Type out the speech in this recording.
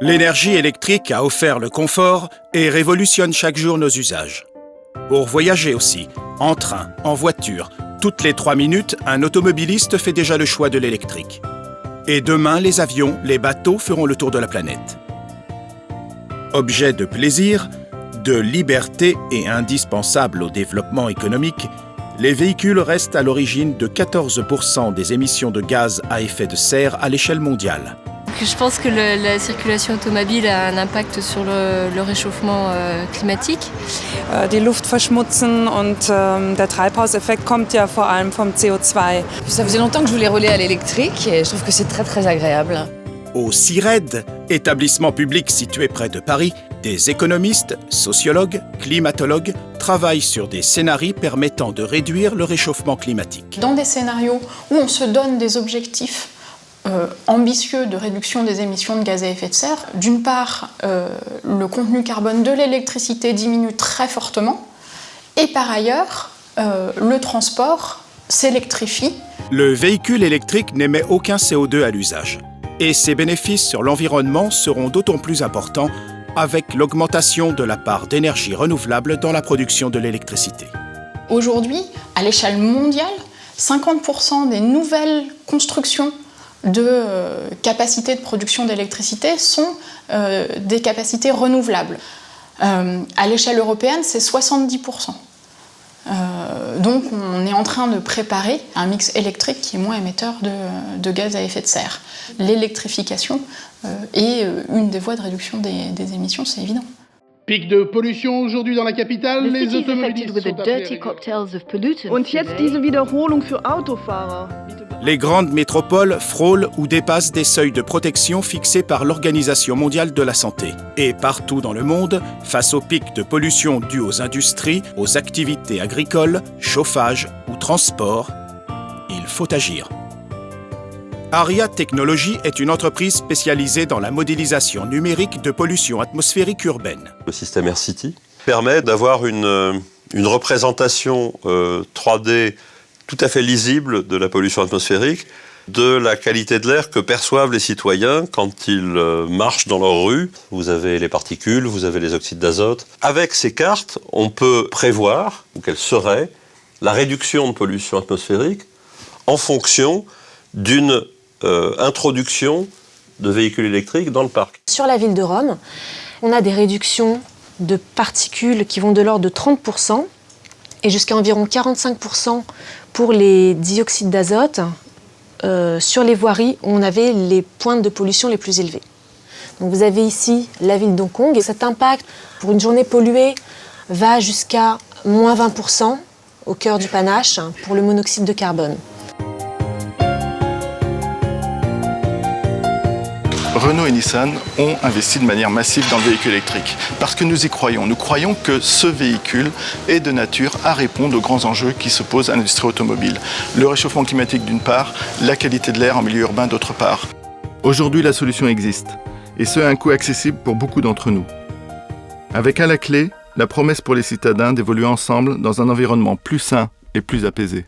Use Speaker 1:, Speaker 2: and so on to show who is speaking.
Speaker 1: L'énergie électrique a offert le confort et révolutionne chaque jour nos usages. Pour voyager aussi, en train, en voiture, toutes les 3 minutes, un automobiliste fait déjà le choix de l'électrique. Et demain, les avions, les bateaux feront le tour de la planète. Objet de plaisir, de liberté et indispensable au développement économique, les véhicules restent à l'origine de 14% des émissions de gaz à effet de serre à l'échelle mondiale.
Speaker 2: Je pense que la circulation automobile a un impact sur le réchauffement climatique.
Speaker 3: Die Luft verschmutzen und der Treibhauseffekt kommt ja vor allem vom CO2.
Speaker 4: Ça faisait longtemps que je voulais rouler à l'électrique et je trouve que c'est très agréable.
Speaker 1: Au CIRED, établissement public situé près de Paris, des économistes, sociologues, climatologues travaillent sur des scénarios permettant de réduire le réchauffement climatique.
Speaker 5: Dans des scénarios où on se donne des objectifs ambitieux de réduction des émissions de gaz à effet de serre, d'une part, le contenu carbone de l'électricité diminue très fortement, et par ailleurs, le transport s'électrifie.
Speaker 1: Le véhicule électrique n'émet aucun CO2 à l'usage. Et ses bénéfices sur l'environnement seront d'autant plus importants avec l'augmentation de la part d'énergie renouvelable dans la production de l'électricité.
Speaker 5: Aujourd'hui, à l'échelle mondiale, 50% des nouvelles constructions de capacités de production d'électricité sont des capacités renouvelables. À l'échelle européenne, c'est 70%. Donc on est en train de préparer un mix électrique qui est moins émetteur de gaz à effet de serre. L'électrification est une des voies de réduction des émissions, c'est évident.
Speaker 6: Pic de pollution aujourd'hui dans la capitale, les automobilistes sont appelés à...
Speaker 7: Und jetzt diese Wiederholung für Autofahrer.
Speaker 1: Les grandes métropoles frôlent ou dépassent des seuils de protection fixés par l'Organisation mondiale de la santé. Et partout dans le monde, face aux pics de pollution dus aux industries, aux activités agricoles, chauffage ou transport, il faut agir. Aria Technologies est une entreprise spécialisée dans la modélisation numérique de pollution atmosphérique urbaine.
Speaker 8: Le système AirCity permet d'avoir une représentation 3D tout à fait lisible de la pollution atmosphérique, de la qualité de l'air que perçoivent les citoyens quand ils marchent dans leur rue. Vous avez les particules, vous avez les oxydes d'azote. Avec ces cartes, on peut prévoir, ou quelle serait, la réduction de pollution atmosphérique en fonction d'une introduction de véhicules électriques dans le parc.
Speaker 9: Sur la ville de Rome, on a des réductions de particules qui vont de l'ordre de 30% et jusqu'à environ 45% pour les dioxydes d'azote sur les voiries où on avait les pointes de pollution les plus élevées. Donc vous avez ici la ville d'Hong Kong et cet impact pour une journée polluée va jusqu'à moins 20% au cœur du panache pour le monoxyde de carbone.
Speaker 10: Renault et Nissan ont investi de manière massive dans le véhicule électrique parce que nous y croyons. Nous croyons que ce véhicule est de nature à répondre aux grands enjeux qui se posent à l'industrie automobile. Le réchauffement climatique d'une part, la qualité de l'air en milieu urbain d'autre part. Aujourd'hui, la solution existe et ce à un coût accessible pour beaucoup d'entre nous. Avec à la clé la promesse pour les citadins d'évoluer ensemble dans un environnement plus sain et plus apaisé.